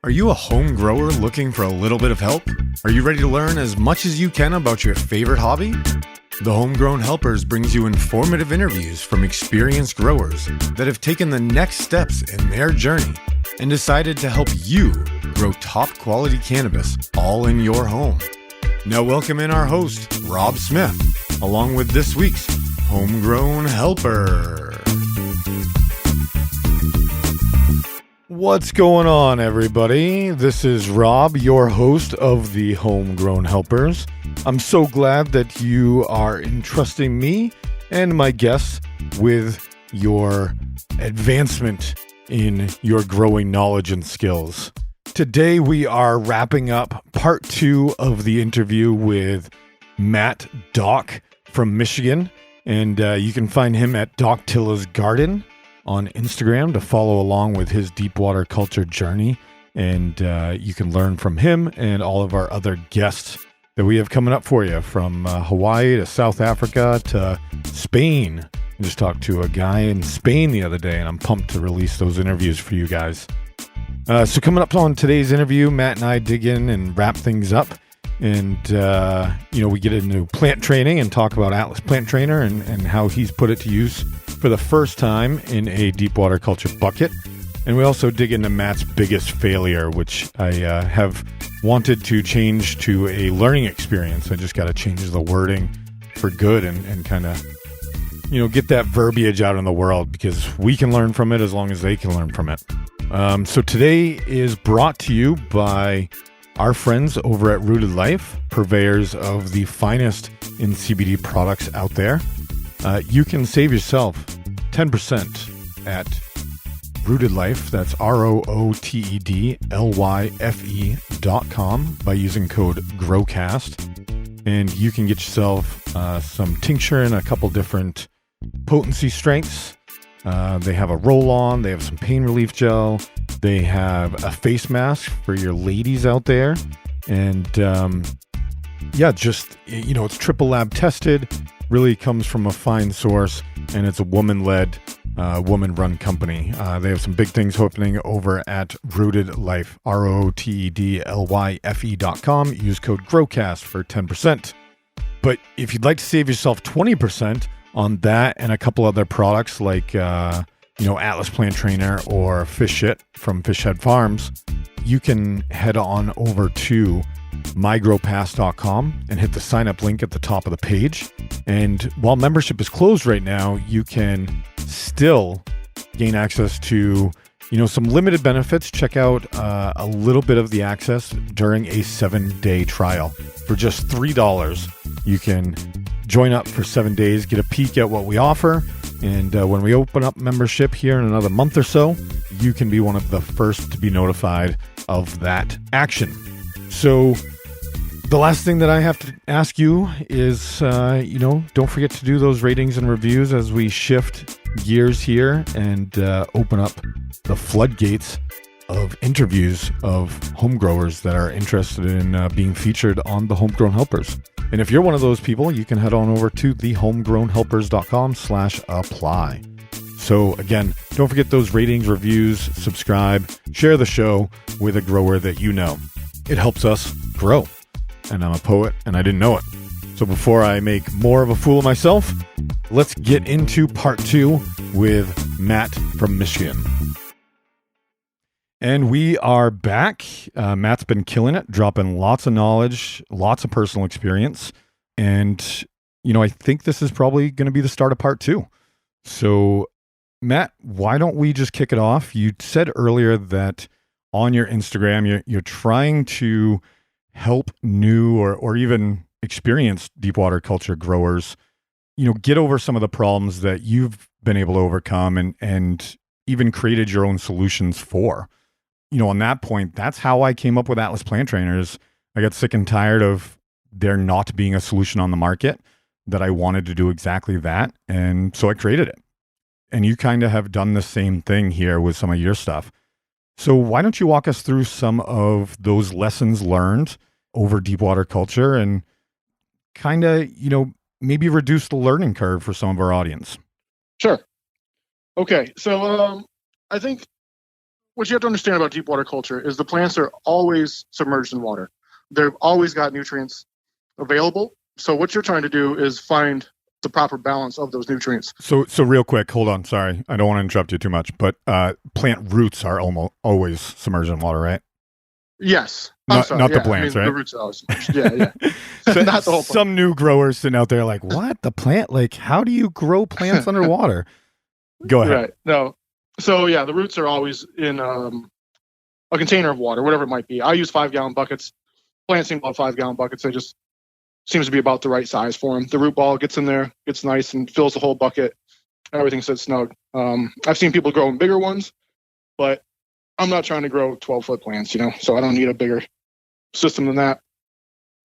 Are you a home grower looking for a little bit of help? Are you ready to learn as much as you can about your favorite hobby? The Homegrown Helpers brings you informative interviews from experienced growers that have taken the next steps in their journey and decided to help you grow top quality cannabis all in your home. Now welcome in our host, Rob Smith, along with this week's Homegrown Helper. What's going on, everybody? This is Rob, your host of the Homegrown Helpers. I'm so glad that you are entrusting me and my guests with your advancement in your growing knowledge and skills. Today, we are wrapping up part 2 of the interview with Matt Doc from Michigan. And you can find him at Doc Tilla's Garden on Instagram to follow along with his deep water culture journey. And you can learn from him and all of our other guests that we have coming up for you, from Hawaii to South Africa to Spain. I just talked to a guy in Spain the other day, and I'm pumped to release those interviews for you guys. So coming up on today's interview, Matt and I dig in and wrap things up. And, we get into plant training and talk about Atlas Plant Trainer and how he's put it to use for the first time in a deep water culture bucket. And we also dig into Matt's biggest failure, which I have wanted to change to a learning experience. I just got to change the wording for good and kind of, get that verbiage out in the world, because we can learn from it as long as they can learn from it. So today is brought to you by our friends over at Rooted Lyfe, purveyors of the finest in CBD products out there. You can save yourself 10% at Rooted Lyfe, that's ROOTEDLYFE.com, by using code GROWCAST. And you can get yourself some tincture in a couple different potency strengths. They have a roll-on, they have some pain relief gel, they have a face mask for your ladies out there. And it's triple lab tested, really comes from a fine source, and it's a woman-led, woman-run company. They have some big things happening over at Rooted Lyfe, ROOTEDLYFE.com. Use code GROWCAST for 10%. But if you'd like to save yourself 20% on that and a couple other products like, Atlas Plant Trainer or Fish Shit from Fish Head Farms, you can head on over to mygrowpass.com and hit the sign up link at the top of the page. And while membership is closed right now, you can still gain access to, some limited benefits. Check out a little bit of the access during a 7-day trial. For just $3, you can join up for 7 days, get a peek at what we offer. And when we open up membership here in another month or so, you can be one of the first to be notified of that action. So the last thing that I have to ask you is, don't forget to do those ratings and reviews as we shift gears here and open up the floodgates of interviews of home growers that are interested in being featured on the Homegrown Helpers. And if you're one of those people, you can head on over to thehomegrownhelpers.com/apply. So again, don't forget those ratings, reviews, subscribe, share the show with a grower that you know. It helps us grow. And I'm a poet, and I didn't know it. So before I make more of a fool of myself, let's get into part 2 with Matt from Michigan. And we are back. Matt's been killing it, dropping lots of knowledge, lots of personal experience. And, I think this is probably going to be the start of part 2. So, Matt, why don't we just kick it off? You said earlier that on your Instagram, you're trying to help new or even experienced deep water culture growers, get over some of the problems that you've been able to overcome and even created your own solutions for. On that point, that's how I came up with Atlas Plant Trainers. I got sick and tired of there not being a solution on the market, that I wanted to do exactly that. And so I created it. And you kind of have done the same thing here with some of your stuff. So why don't you walk us through some of those lessons learned over deep water culture and kind of, maybe reduce the learning curve for some of our audience? Sure. Okay. So I think what you have to understand about deep water culture is the plants are always submerged in water. They've always got nutrients available. So what you're trying to do is find the proper balance of those nutrients. So real quick, hold on. Sorry, I don't want to interrupt you too much, but plant roots are almost always submerged in water, right? Yes. Not sorry, the yeah, plants, right? The roots are always submerged. Yeah. So, Not the whole plant. Some new growers sitting out there like, what? The plant? Like, how do you grow plants underwater? Go ahead. Right. No. So yeah, the roots are always in a container of water, whatever it might be. I use 5-gallon buckets. Plants seem about 5-gallon buckets. They just seems to be about the right size for them. The root ball gets in there, gets nice, and fills the whole bucket. Everything sits snug. I've seen people growing bigger ones, but I'm not trying to grow 12-foot plants, so I don't need a bigger system than that.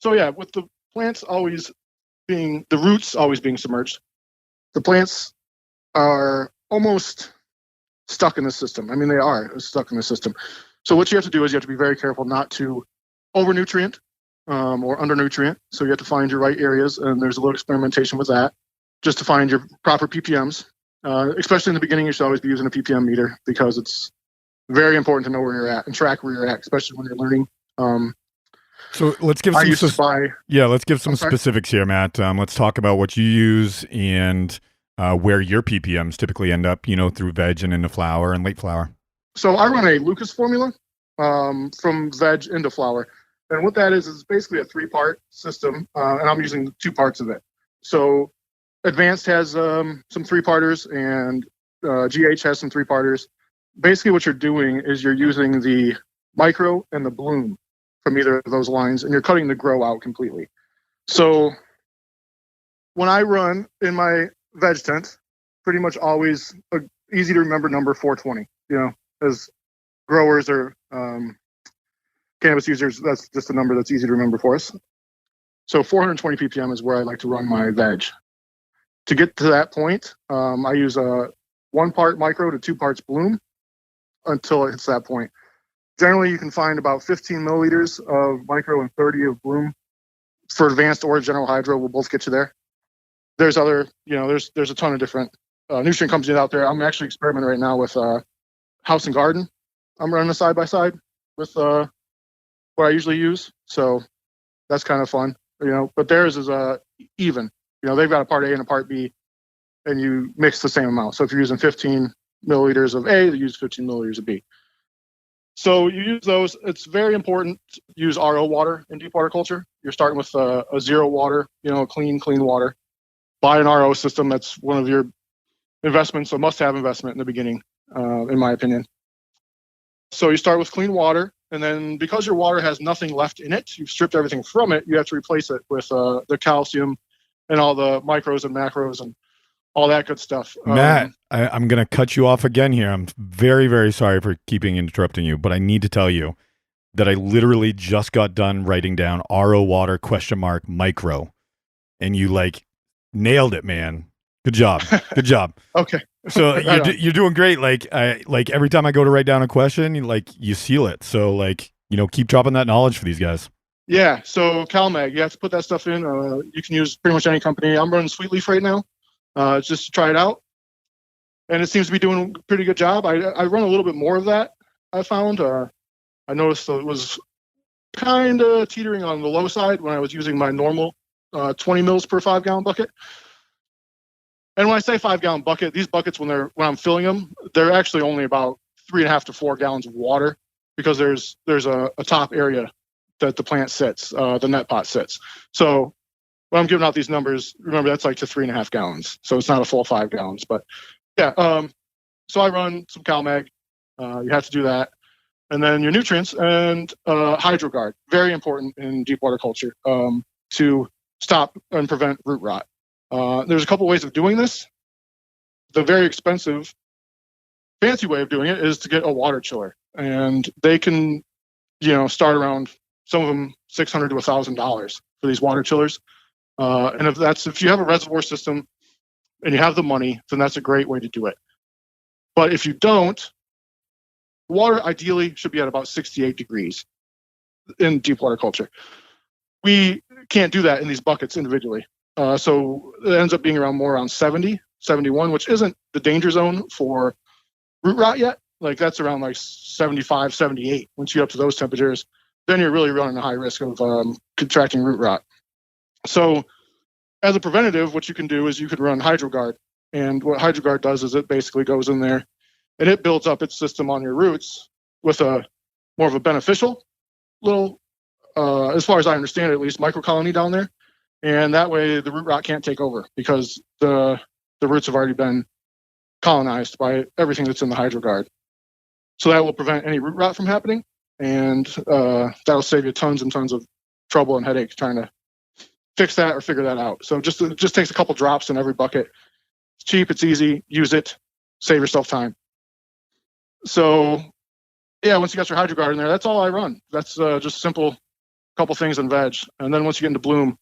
So yeah, with the plants the roots always being submerged, the plants are almost stuck in the system. I mean, they are stuck in the system. So what you have to do is you have to be very careful not to over-nutrient or under-nutrient. So you have to find your right areas, and there's a little experimentation with that just to find your proper ppms. Especially in the beginning, you should always be using a ppm meter because it's very important to know where you're at and track where you're at, especially when you're learning. So let's give some specifics here, Matt. Let's talk about what you use and where your ppms typically end up, through veg and into flower and late flower. So I run a Lucas formula from veg into flower. And what that is basically a 3-part system, and I'm using 2 parts of it. So Advanced has some 3-parters, and GH has some 3-parters. Basically what you're doing is you're using the micro and the bloom from either of those lines, and you're cutting the grow out completely. So when I run in my veg tent, pretty much always easy to remember number 420, as growers or cannabis users, that's just a number that's easy to remember for us. So 420 ppm is where I like to run my veg. To get to that point, I use a 1 part micro to 2 parts bloom until it hits that point. Generally, you can find about 15 milliliters of micro and 30 of bloom. For Advanced or General Hydro, will both get you there. There's other, there's a ton of different nutrient companies out there. I'm actually experimenting right now with House and Garden. I'm running a side-by-side with what I usually use. So that's kind of fun, but theirs is even. They've got a part A and a part B, and you mix the same amount. So if you're using 15 milliliters of A, you use 15 milliliters of B. So you use those. It's very important to use RO water in deep water culture. You're starting with a 0 water, clean water. Buy an RO system. That's one of your investments, a must-have investment in the beginning, in my opinion. So you start with clean water, and then because your water has nothing left in it, you've stripped everything from it, you have to replace it with the calcium and all the micros and macros and all that good stuff. Matt, I'm going to cut you off again here. I'm very, very sorry for interrupting you, but I need to tell you that I literally just got done writing down RO water (micro), and you nailed it, man. Good job. Good job. Okay. So you're doing great. Every time I go to write down a question, you seal it. So keep dropping that knowledge for these guys. Yeah. So Calmag, you have to put that stuff in. You can use pretty much any company. I'm running Sweet Leaf right now. Just to try it out, and it seems to be doing a pretty good job. I run a little bit more of that. I found I noticed it was kind of teetering on the low side when I was using my normal 20 mils per 5-gallon bucket. And when I say 5-gallon bucket, these buckets when I'm filling them, they're actually only about 3.5 to 4 gallons of water because there's a top area that the plant sits, the net pot sits. So when I'm giving out these numbers, remember that's to 3.5 gallons. So it's not a full 5 gallons, but yeah. So I run some Calmag. You have to do that. And then your nutrients and HydroGuard, very important in deep water culture to stop and prevent root rot. There's a couple ways of doing this. The very expensive, fancy way of doing it is to get a water chiller. And they can, start around, some of them $600 to $1,000 for these water chillers. And if you have a reservoir system and you have the money, then that's a great way to do it. But if you don't, water ideally should be at about 68 degrees in deep water culture. We can't do that in these buckets individually. So it ends up being more around 70, 71, which isn't the danger zone for root rot yet. like that's around like 75, 78. Once you get up to those temperatures, then you're really running a high risk of contracting root rot. So as a preventative, what you can do is you could run HydroGuard. And what HydroGuard does is it basically goes in there and it builds up its system on your roots with a more of a beneficial little, as far as I understand it, at least microcolony down there. And that way the root rot can't take over because the roots have already been colonized by everything that's in the HydroGuard. So that will prevent any root rot from happening. And that'll save you tons and tons of trouble and headache trying to fix that or figure that out. So it just takes a couple drops in every bucket. It's cheap, it's easy, use it, save yourself time. So yeah, once you got your HydroGuard in there, that's all I run. That's just simple couple things in veg. And then once you get into bloom,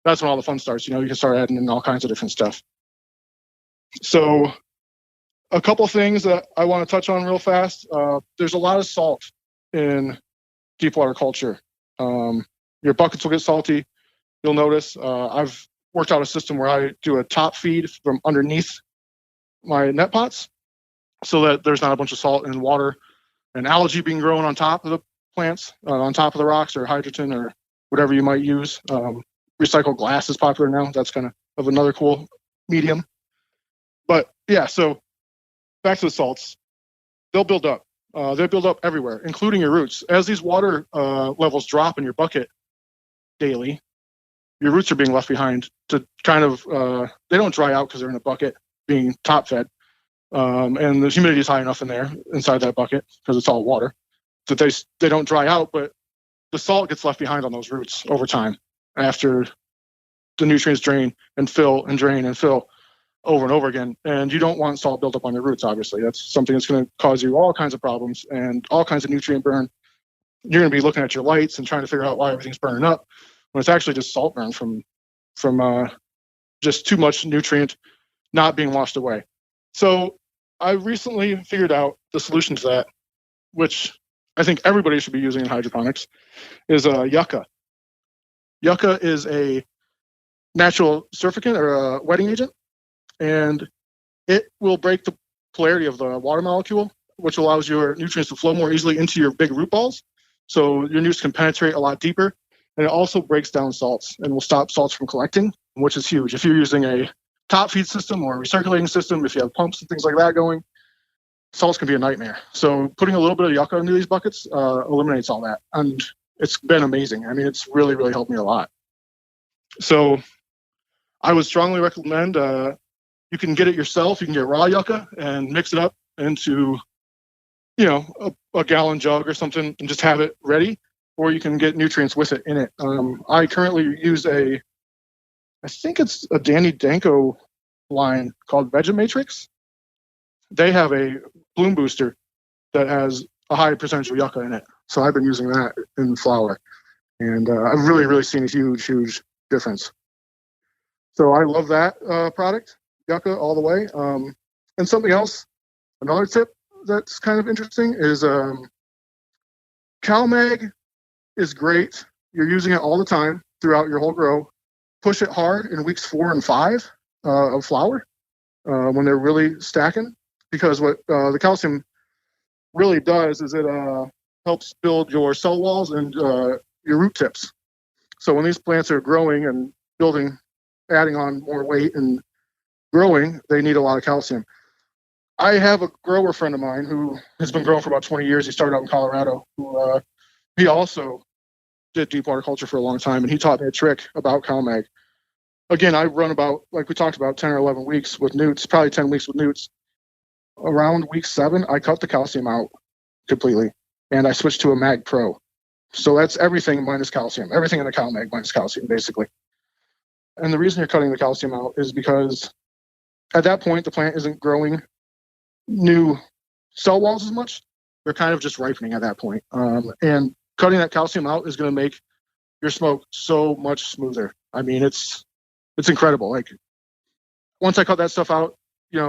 that's when all the fun starts. You can start adding in all kinds of different stuff. So a couple things that I want to touch on real fast. There's a lot of salt in deep water culture. Your buckets will get salty. You'll notice I've worked out a system where I do a top feed from underneath my net pots so that there's not a bunch of salt and water and algae being grown on top of the plants, on top of the rocks or hydrogen or whatever you might use. Recycled glass is popular now. That's kind of another cool medium. But yeah, so back to the salts. They'll build up. They build up everywhere, including your roots. As these water levels drop in your bucket daily, your roots are being left behind to kind of, they don't dry out because they're in a bucket being top fed. And the humidity is high enough in there inside that bucket because it's all water that they don't dry out, but the salt gets left behind on those roots over time after the nutrients drain and fill and drain and fill over and over again. And you don't want salt built up on your roots, obviously. That's something that's going to cause you all kinds of problems and all kinds of nutrient burn. You're going to be looking at your lights and trying to figure out why everything's burning up when it's actually just salt burn from just too much nutrient not being washed away. So I recently figured out the solution to that, which I think everybody should be using in hydroponics, is yucca. Yucca is a natural surfactant or a wetting agent, and it will break the polarity of the water molecule, which allows your nutrients to flow more easily into your big root balls. So your nutrients can penetrate a lot deeper, and it also breaks down salts and will stop salts from collecting, which is huge. If you're using a top feed system or a recirculating system, if you have pumps and things like that going, salts can be a nightmare. So putting a little bit of yucca into these buckets eliminates all that. And it's been amazing. I mean, it's really, really helped me a lot. So I would strongly recommend, you can get it yourself. You can get raw yucca and mix it up into, a gallon jug or something and just have it ready, or you can get nutrients with it in it. I currently use I think it's a Danny Danko line called Vegimatrix. They have a bloom booster that has a high percentage of yucca in it. So I've been using that in flower. And I've really, really seen a huge, huge difference. So I love that product, yucca all the way. And something else, another tip that's kind of interesting is Calmag is great. You're using it all the time throughout your whole grow. Push it hard in weeks 4 and 5 of flower when they're really stacking, because what the calcium really does is it helps build your cell walls and your root tips. So when these plants are growing and building, adding on more weight and growing, they need a lot of calcium. I have a grower friend of mine who has been growing for about 20 years. He started out in Colorado. He also did deep water culture for a long time, and he taught me a trick about Calmag. Again, I run about, like we talked about, 10 or 11 weeks with newts, probably 10 weeks with newts. Around week 7, I cut the calcium out completely, and I switched to a Mag Pro. So that's everything minus calcium, everything in the Calmag minus calcium, basically. And the reason you're cutting the calcium out is because at that point, the plant isn't growing new cell walls as much. They're kind of just ripening at that point. And cutting that calcium out is going to make your smoke so much smoother. I mean, it's incredible. Like, once I cut that stuff out,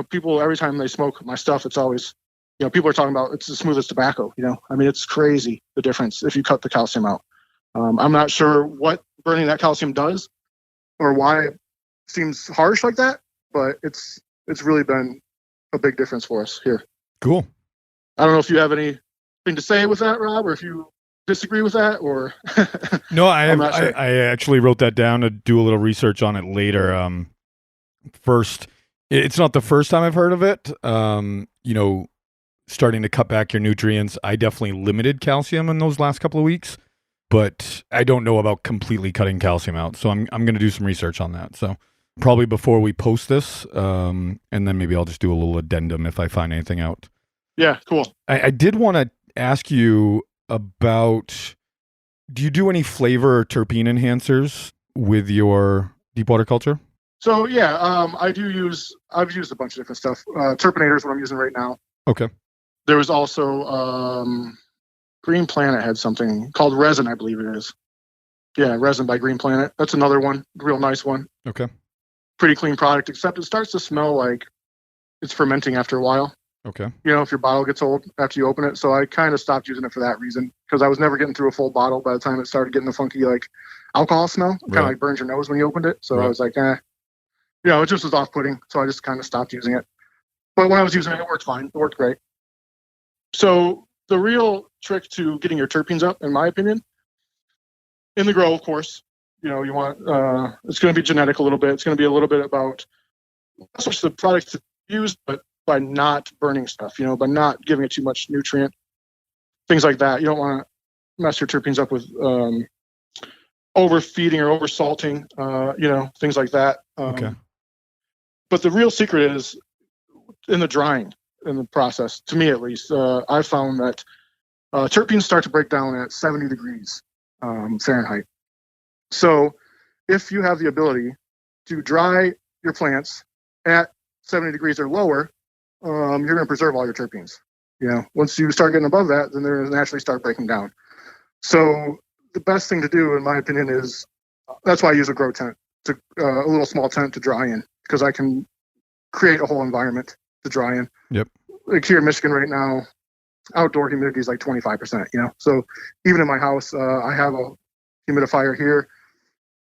people, every time they smoke my stuff, it's always, people are talking about it's the smoothest tobacco, I mean, it's crazy the difference if you cut the calcium out. I'm not sure what burning that calcium does or why it seems harsh like that, but it's really been a big difference for us here. Cool. I don't know if you have anything to say with that, Rob, or if you disagree with that, or No, I'm not sure. I actually wrote that down to do a little research on it later. First, it's not the first time I've heard of it. Starting to cut back your nutrients. I definitely limited calcium in those last couple of weeks, but I don't know about completely cutting calcium out. So I'm going to do some research on that. So probably before we post this, and then maybe I'll just do a little addendum if I find anything out. Yeah, cool. I did want to ask you about, do you do any flavor or terpene enhancers with your deep water culture? So yeah, I've used a bunch of different stuff. Terpenator is what I'm using right now. Okay. There was also Green Planet had something called Resin, I believe it is. Yeah, Resin by Green Planet. That's another one, real nice one. Okay. Pretty clean product, except it starts to smell like it's fermenting after a while. Okay. If your bottle gets old after you open it. So I kind of stopped using it for that reason, because I was never getting through a full bottle by the time it started getting the funky like alcohol smell. It kind of like burns your nose when you opened it. So I was like, it just was off-putting. So I just kind of stopped using it. But when I was using it, it worked fine. It worked great. So the real trick to getting your terpenes up, in my opinion, in the grow, of course, you want, it's going to be genetic a little bit. It's going to be a little bit about not so much the products to use, but by not burning stuff, by not giving it too much nutrient, things like that. You don't want to mess your terpenes up with overfeeding or oversalting, things like that. Okay. But the real secret is in the drying, in the process, to me at least. I found that terpenes start to break down at 70 degrees Fahrenheit. So if you have the ability to dry your plants at 70 degrees or lower, you're going to preserve all your terpenes. Once you start getting above that, then they're going to naturally start breaking down. So the best thing to do, in my opinion, is that's why I use a grow tent, a little small tent to dry in, because I can create a whole environment to dry in. Yep. Like here in Michigan right now, outdoor humidity is like 25%. So even in my house, I have a humidifier here,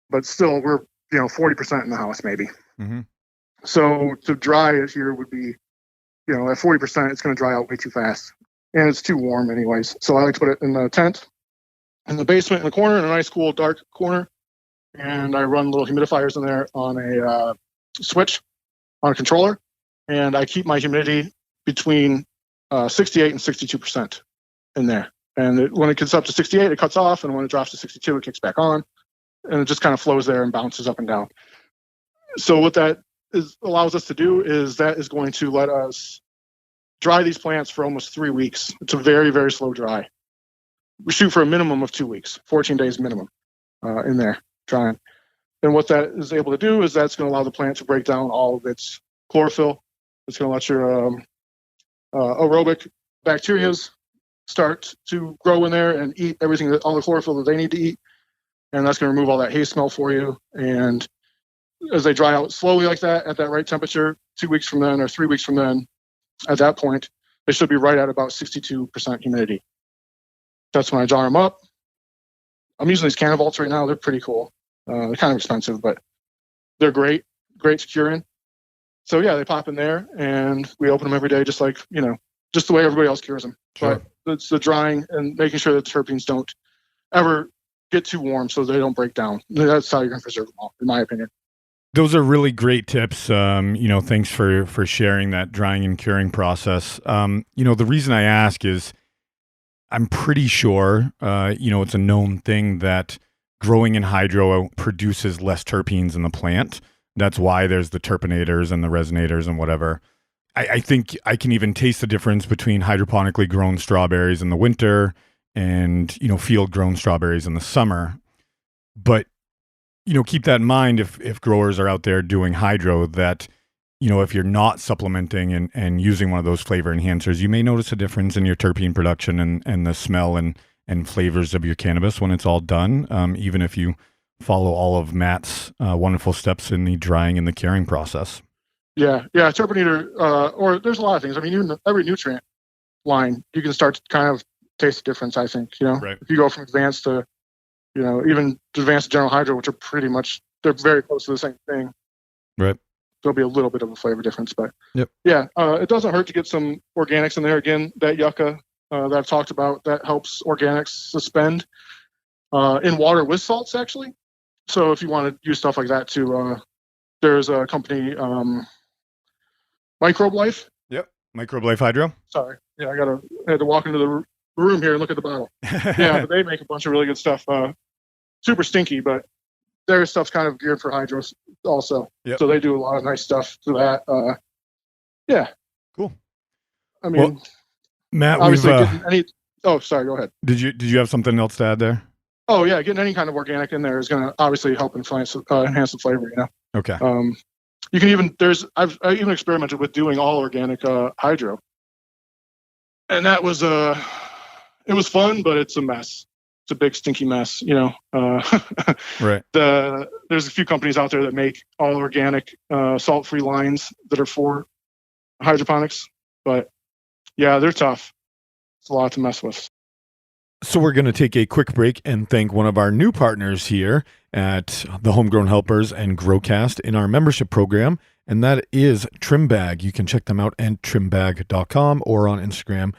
but still we're 40% in the house maybe. Mm-hmm. So to dry it here would be, at 40%, it's going to dry out way too fast. And it's too warm anyways. So I like to put it in the tent, in the basement, in the corner, in a nice, cool, dark corner. And I run little humidifiers in there on a switch, on a controller. And I keep my humidity between 68 and 62% in there. And when it gets up to 68, it cuts off. And when it drops to 62, it kicks back on. And it just kind of flows there and bounces up and down. So what that allows us to do is that is going to let us dry these plants for almost 3 weeks. It's a very, very slow dry. We shoot for a minimum of 2 weeks, 14 days minimum in there drying. And what that is able to do is that's going to allow the plant to break down all of its chlorophyll. It's going to let your aerobic bacteria start to grow in there and eat everything, all the chlorophyll that they need to eat. And that's going to remove all that haze smell for you. And as they dry out slowly like that, at that right temperature, 2 weeks from then or 3 weeks from then, at that point, they should be right at about 62% humidity. That's when I jar them up. I'm using these Cannavaults right now. They're pretty cool. They're kind of expensive, but they're great to cure in. So yeah, they pop in there and we open them every day, just like, just the way everybody else cures them. Sure. But it's the drying and making sure that the terpenes don't ever get too warm so they don't break down. That's how you're going to preserve them all, in my opinion. Those are really great tips. Thanks for sharing that drying and curing process. The reason I ask is I'm pretty sure, it's a known thing that growing in hydro produces less terpenes in the plant. That's why there's the terpenators and the resonators and whatever. I think I can even taste the difference between hydroponically grown strawberries in the winter and, field grown strawberries in the summer. But keep that in mind if growers are out there doing hydro, that, if you're not supplementing and using one of those flavor enhancers, you may notice a difference in your terpene production and the smell and flavors of your cannabis when it's all done, even if you follow all of Matt's wonderful steps in the drying and the curing process. Yeah, terpenator, or there's a lot of things. I mean, even every nutrient line, you can start to kind of taste the difference, I think. Right. If you go from advanced to even advanced general hydro, which are pretty much, they're very close to the same thing. Right. there'll be a little bit of a flavor difference. But Yep. yeah, it doesn't hurt to get some organics in there. Again, that yucca that I've talked about, that helps organics suspend in water with salts, actually. So if you want to use stuff like that too, there's a company, Microbe Life. Yep. Microbe Life Hydro. Sorry. Yeah, I had to walk into the room here and look at the bottle. Yeah, but they make a bunch of really good stuff. Super stinky, but their stuff's kind of geared for hydros also. Yep. So they do a lot of nice stuff to that. Yeah. Cool. I mean, well, Matt, obviously oh, sorry, go ahead. Did you have something else to add there? Oh yeah, getting any kind of organic in there is going to obviously help enhance the flavor, you know. Okay. You can even I've even experimented with doing all organic hydro, and that was it was fun, but it's a mess. It's a big stinky mess, you know. Right. There's a few companies out there that make all organic salt-free lines that are for hydroponics, but yeah, they're tough. It's a lot to mess with. So we're going to take a quick break and thank one of our new partners here at the Homegrown Helpers and Growcast in our membership program, and that is Trimbag. You can check them out at trimbag.com or on Instagram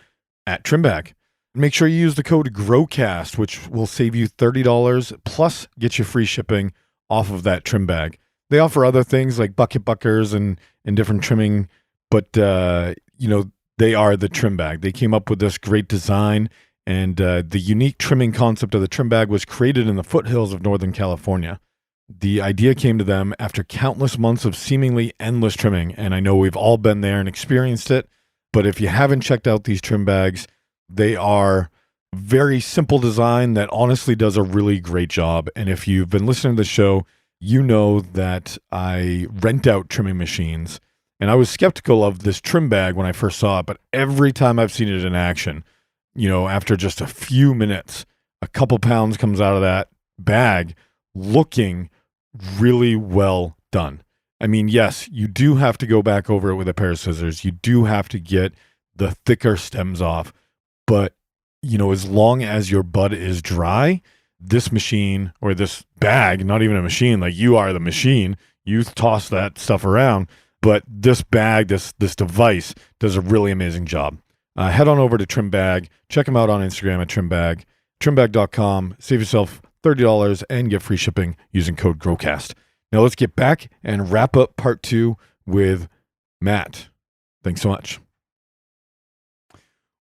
at trimbag. Make sure you use the code GROWCAST, which will save you $30 plus get you free shipping off of that trim bag. They offer other things like bucket buckers and different trimming, but they are the trim bag. They came up with this great design, and the unique trimming concept of the trim bag was created in the foothills of Northern California. The idea came to them after countless months of seemingly endless trimming, and I know we've all been there and experienced it, but if you haven't checked out these trim bags, they are very simple design that honestly does a really great job. And if you've been listening to the show, you know that I rent out trimming machines, and I was skeptical of this trim bag when I first saw it, but every time I've seen it in action, after just a few minutes, a couple pounds comes out of that bag looking really well done. I mean, yes, you do have to go back over it with a pair of scissors. You do have to get the thicker stems off. But, as long as your bud is dry, this machine or this bag, not even a machine, like you are the machine, you toss that stuff around. But this bag, this device does a really amazing job. Head on over to Trimbag. Check them out on Instagram at Trimbag. Trimbag.com. Save yourself $30 and get free shipping using code GROWCAST. Now let's get back and wrap up part 2 with Matt. Thanks so much.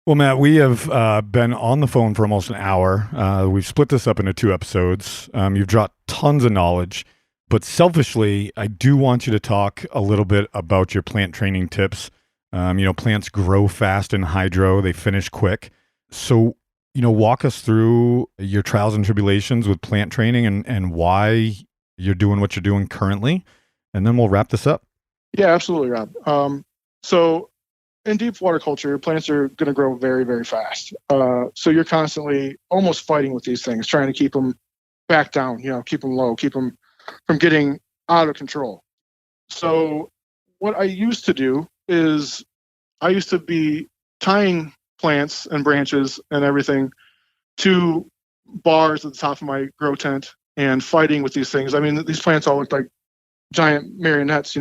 Well, Matt, we have been on the phone for almost an hour. We've split this up into 2 episodes. You've dropped tons of knowledge, but selfishly, I do want you to talk a little bit about your plant training tips. Plants grow fast in hydro. They finish quick. So, walk us through your trials and tribulations with plant training and why you're doing what you're doing currently. And then we'll wrap this up. Yeah, absolutely, Rob. So in deep water culture, plants are going to grow very, very fast. So you're constantly almost fighting with these things, trying to keep them back down, keep them low, keep them from getting out of control. So what I used to do is I used to be tying plants and branches and everything to bars at the top of my grow tent and fighting with these things. I mean, these plants all looked like giant marionettes,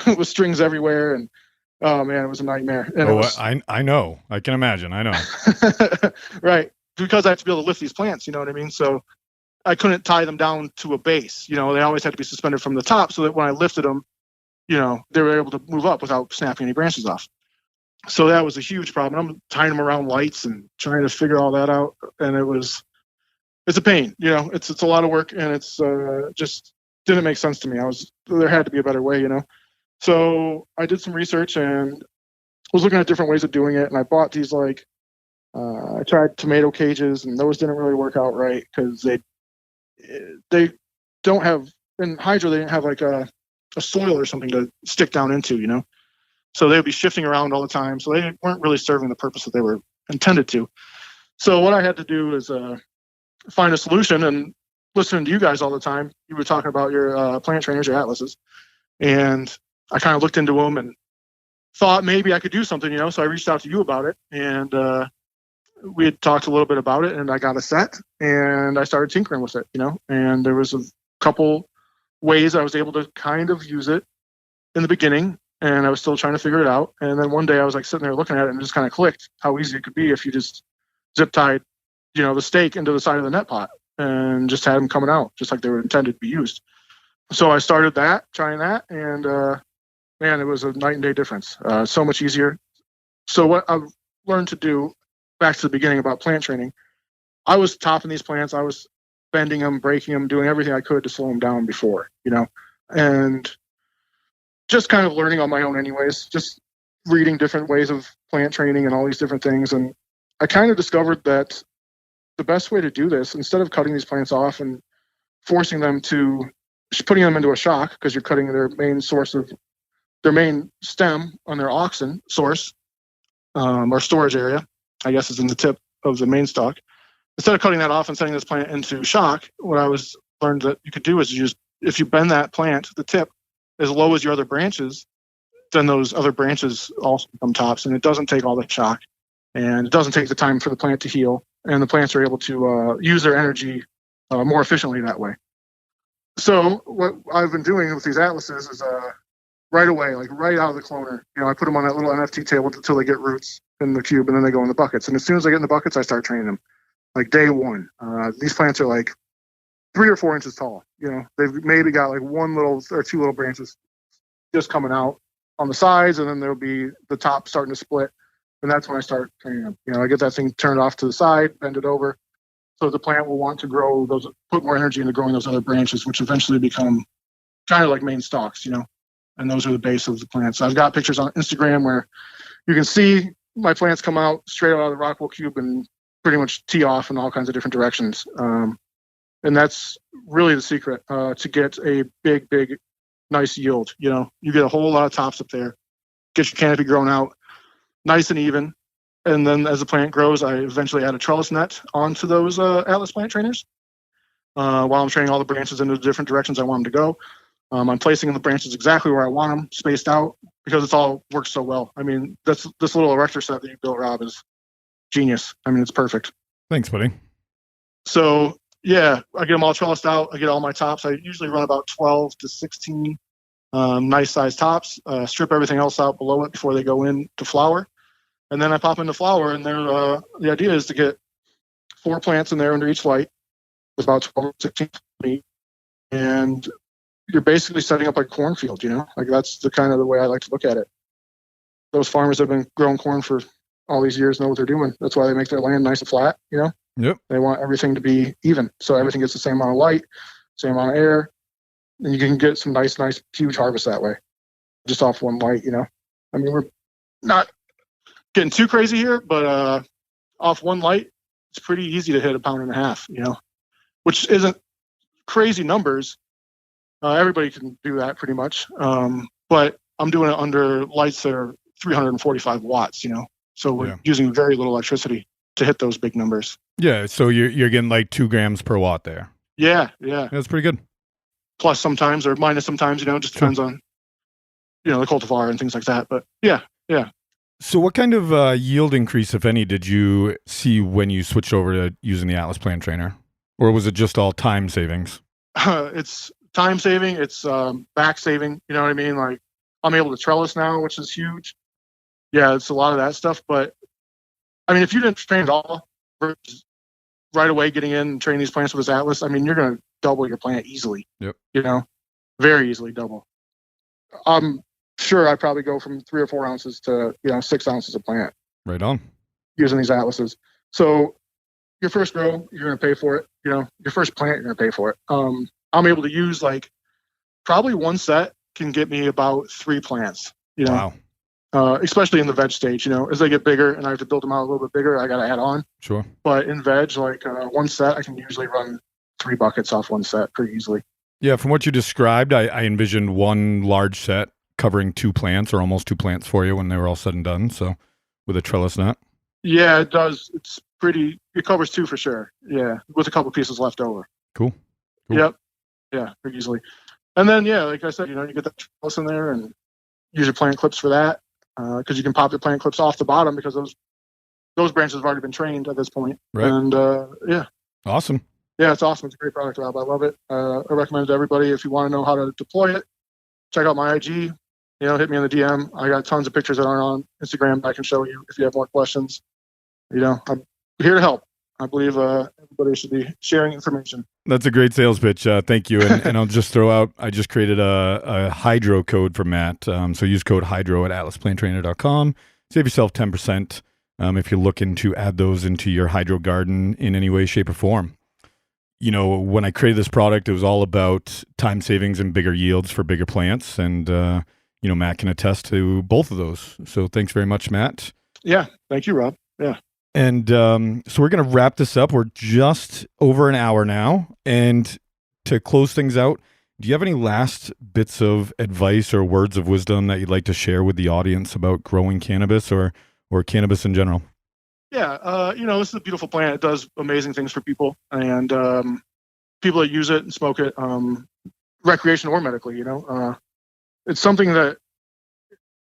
with strings everywhere. And oh man, it was a nightmare. And I know. I can imagine. I know. Right. Because I have to be able to lift these plants, you know what I mean? So I couldn't tie them down to a base. They always had to be suspended from the top so that when I lifted them, they were able to move up without snapping any branches off. So that was a huge problem. I'm tying them around lights and trying to figure all that out. And it's a pain, it's a lot of work, and it's just didn't make sense to me. There had to be a better way, So I did some research and was looking at different ways of doing it. And I bought these I tried tomato cages, and those didn't really work out right because they don't have, in hydro, they didn't have like a soil or something to stick down into, So they would be shifting around all the time. So they weren't really serving the purpose that they were intended to. So what I had to do is find a solution, and listening to you guys all the time, you were talking about your plant trainers, your atlases. And I kind of looked into them and thought maybe I could do something, So I reached out to you about it, and we had talked a little bit about it, and I got a set, and I started tinkering with it, And there was a couple ways I was able to kind of use it. in the beginning, and I was still trying to figure it out. And then one day I was like sitting there looking at it, and it just kind of clicked how easy it could be if you just zip tied, the stake into the side of the net pot and just had them coming out just like they were intended to be used. So I started trying that, and man, it was a night and day difference. So much easier. So what I've learned to do, back to the beginning about plant training, I was topping these plants. I was bending them, breaking them, doing everything I could to slow them down before, and just kind of learning on my own anyways, just reading different ways of plant training and all these different things. And I kind of discovered that the best way to do this, instead of cutting these plants off and forcing them to, putting them into a shock, because you're cutting their main stem on their auxin source, or storage area, I guess is in the tip of the main stalk. Instead of cutting that off and setting this plant into shock, what I learned that you could do is if you bend that plant, the tip, as low as your other branches, then those other branches also become tops, and it doesn't take all that shock, and it doesn't take the time for the plant to heal, and the plants are able to use their energy more efficiently that way. So what I've been doing with these atlases is right away, like right out of the cloner, I put them on that little NFT table until they get roots in the cube, and then they go in the buckets. And as soon as they get in the buckets, I start training them. Like day one, these plants are like 3 or 4 inches tall. They've maybe got like 1 little or 2 little branches just coming out on the sides, and then there'll be the top starting to split. And that's when I start training them. I get that thing turned off to the side, bend it over, so the plant will want to grow put more energy into growing those other branches, which eventually become kind of like main stalks, and those are the base of the plant. So I've got pictures on Instagram where you can see my plants come out straight out of the Rockwell cube and pretty much tee off in all kinds of different directions. And that's really the secret to get a big, nice yield. You get a whole lot of tops up there, get your canopy grown out nice and even. And then as the plant grows, I eventually add a trellis net onto those Atlas plant trainers while I'm training all the branches into the different directions I want them to go. I'm placing the branches exactly where I want them, spaced out, because it's all works so well. I mean, this little erector set that you built, Rob, is genius. I mean, it's perfect. Thanks, buddy. So, yeah, I get them all trellised out. I get all my tops. I usually run about 12 to 16 nice size tops, strip everything else out below it before they go in to flower. And then I pop into flower, and the idea is to get 4 plants in there under each light with about 12 to 16 feet. And you're basically setting up like a cornfield, like that's the kind of the way I like to look at it. Those farmers that have been growing corn for all these years know what they're doing. That's why they make their land nice and flat, Yep. They want everything to be even. So everything gets the same amount of light, same amount of air, and you can get some nice, huge harvest that way, just off one light, I mean, we're not getting too crazy here, but off one light, it's pretty easy to hit 1.5 pounds, which isn't crazy numbers. Everybody can do that pretty much. But I'm doing it under lights that are 345 watts, so we're using very little electricity to hit those big numbers. Yeah, so you're getting like 2 grams per watt there. Yeah. That's pretty good. Plus sometimes, or minus sometimes, just depends on, the cultivar and things like that. But yeah. So what kind of yield increase, if any, did you see when you switched over to using the Atlas plant trainer? Or was it just all time savings? It's time saving. It's back saving. You know what I mean? Like, I'm able to trellis now, which is huge. Yeah, it's a lot of that stuff. But I mean, if you didn't train at all, versus right away getting in and training these plants with this Atlas, I mean, you're going to double your plant easily. Yep. Very easily double. I'm sure I probably go from 3 or 4 ounces to 6 ounces of plant. Right on. Using these Atlases. So your first grow, you're going to pay for it. Your first plant, you're going to pay for it. I'm able to use probably one set can get me about 3 plants. Wow. Especially in the veg stage, as they get bigger and I have to build them out a little bit bigger, I got to add on. Sure. But in veg, one set, I can usually run 3 buckets off one set pretty easily. Yeah, from what you described, I envisioned one large set covering 2 plants or almost 2 plants for you when they were all said and done. So with a trellis net. Yeah, it does. It covers 2 for sure. Yeah, with a couple pieces left over. Cool. Yep. Yeah, pretty easily. And then, yeah, like I said, you get that trellis in there and use your plant clips for that. Because you can pop your plant clips off the bottom because those branches have already been trained at this point. Right. And yeah. Awesome. Yeah, it's awesome. It's a great product, Rob. I love it. I recommend it to everybody. If you want to know how to deploy it, check out my IG. hit me on the DM. I got tons of pictures that aren't on Instagram that I can show you if you have more questions. I'm here to help. I believe everybody should be sharing information. That's a great sales pitch. Thank you. And I'll just throw out, I just created a Hydro code for Matt. So use code Hydro at atlasplanttrainer.com. Save yourself 10% if you're looking to add those into your hydro garden in any way, shape, or form. When I created this product, it was all about time savings and bigger yields for bigger plants. And, Matt can attest to both of those. So thanks very much, Matt. Yeah. Thank you, Rob. Yeah. And so we're going to wrap this up. We're just over an hour now. And to close things out, do you have any last bits of advice or words of wisdom that you'd like to share with the audience about growing cannabis or cannabis in general? Yeah. This is a beautiful plant. It does amazing things for people. And people that use it and smoke it, recreation or medically, it's something that,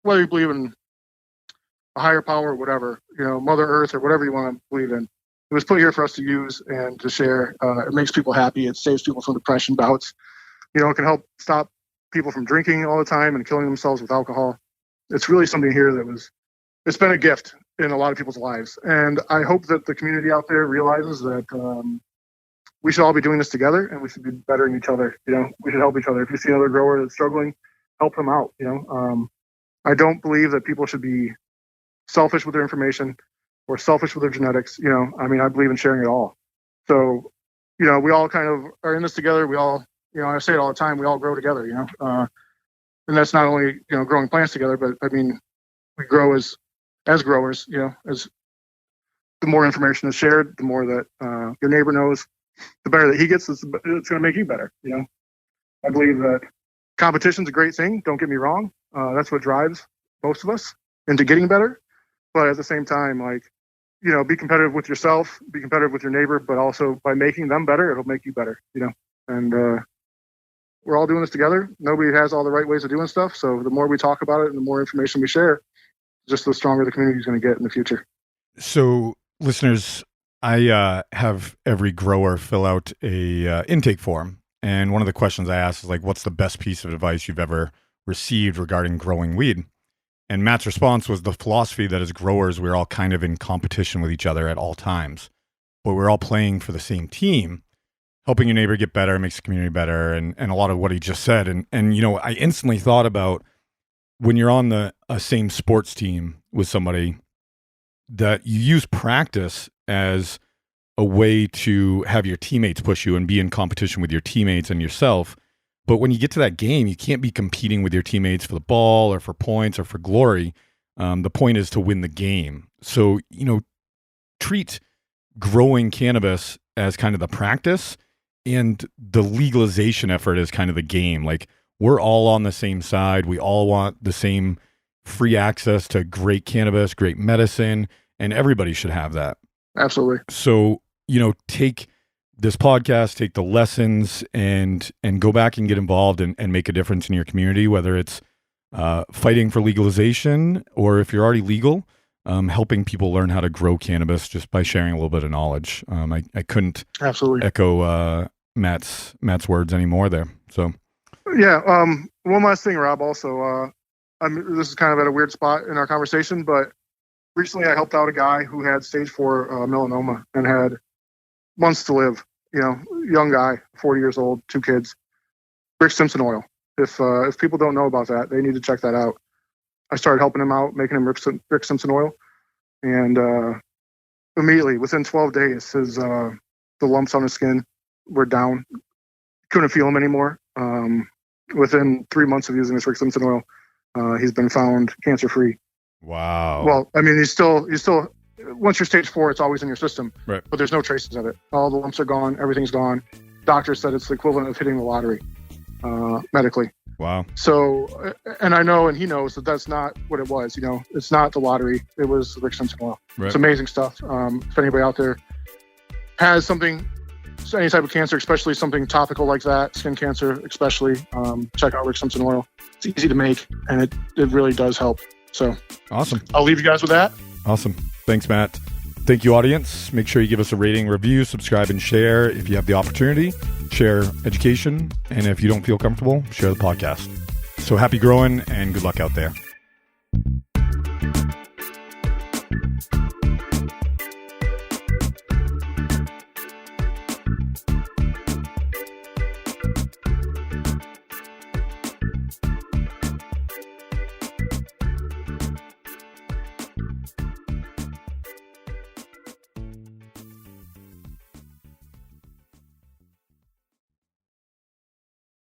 whether you believe in a higher power or whatever, Mother Earth or whatever you want to believe in, it was put here for us to use and to share. It makes people happy. It saves people from depression bouts. It can help stop people from drinking all the time and killing themselves with alcohol. It's really something here it's been a gift in a lot of people's lives. And I hope that the community out there realizes that we should all be doing this together and we should be bettering each other. We should help each other. If you see another grower that's struggling, help them out. I don't believe that people should be selfish with their information or selfish with their genetics. I believe in sharing it all. So, we all kind of are in this together. We all, I say it all the time, we all grow together, and that's not only, growing plants together, but we grow as growers, as the more information is shared, the more that your neighbor knows, the better that he gets, it's going to make you better. I believe that competition's a great thing. Don't get me wrong. That's what drives most of us into getting better. But at the same time, be competitive with yourself, be competitive with your neighbor, but also by making them better, it'll make you better, and we're all doing this together. Nobody has all the right ways of doing stuff. So the more we talk about it and the more information we share, just the stronger the community is going to get in the future. So listeners, I have every grower fill out a intake form. And one of the questions I ask is what's the best piece of advice you've ever received regarding growing weed? And Matt's response was the philosophy that as growers, we're all kind of in competition with each other at all times, but we're all playing for the same team. Helping your neighbor get better makes the community better, and a lot of what he just said. And I instantly thought about when you're on a same sports team with somebody, that you use practice as a way to have your teammates push you and be in competition with your teammates and yourself. But when you get to that game, you can't be competing with your teammates for the ball or for points or for glory. The point is to win the game. So, treat growing cannabis as kind of the practice, and the legalization effort is kind of the game. We're all on the same side. We all want the same free access to great cannabis, great medicine, and everybody should have that. Absolutely. So, take this podcast, take the lessons, and go back and get involved and make a difference in your community, whether it's fighting for legalization or if you're already legal, helping people learn how to grow cannabis just by sharing a little bit of knowledge. I couldn't absolutely echo Matt's words anymore there. So, yeah. One last thing, Rob. Also, this is kind of at a weird spot in our conversation, but recently I helped out a guy who had stage 4 melanoma and had months to live. Young guy, 40 years old, 2 kids. Rick Simpson oil. If people don't know about that, they need to check that out. I started helping him out, making him Rick Simpson oil, and immediately within 12 days, the lumps on his skin were down. Couldn't feel them anymore. Within 3 months of using this Rick Simpson oil, he's been found cancer-free. Wow. Well, he's still once you're stage 4, it's always in your system, right? But there's no traces of it. All the lumps are gone. Everything's gone. Doctors said it's the equivalent of hitting the lottery, medically. Wow. So, and I know, and he knows that that's not what it was. It's not the lottery. It was Rick Simpson oil. Right. It's amazing stuff. If anybody out there has any type of cancer, especially something topical like that, skin cancer especially, check out Rick Simpson oil. It's easy to make, and it really does help. So awesome. I'll leave you guys with that. Awesome. Thanks, Matt. Thank you, audience. Make sure you give us a rating, review, subscribe, and share if you have the opportunity. Share education. And if you don't feel comfortable, share the podcast. So happy growing and good luck out there.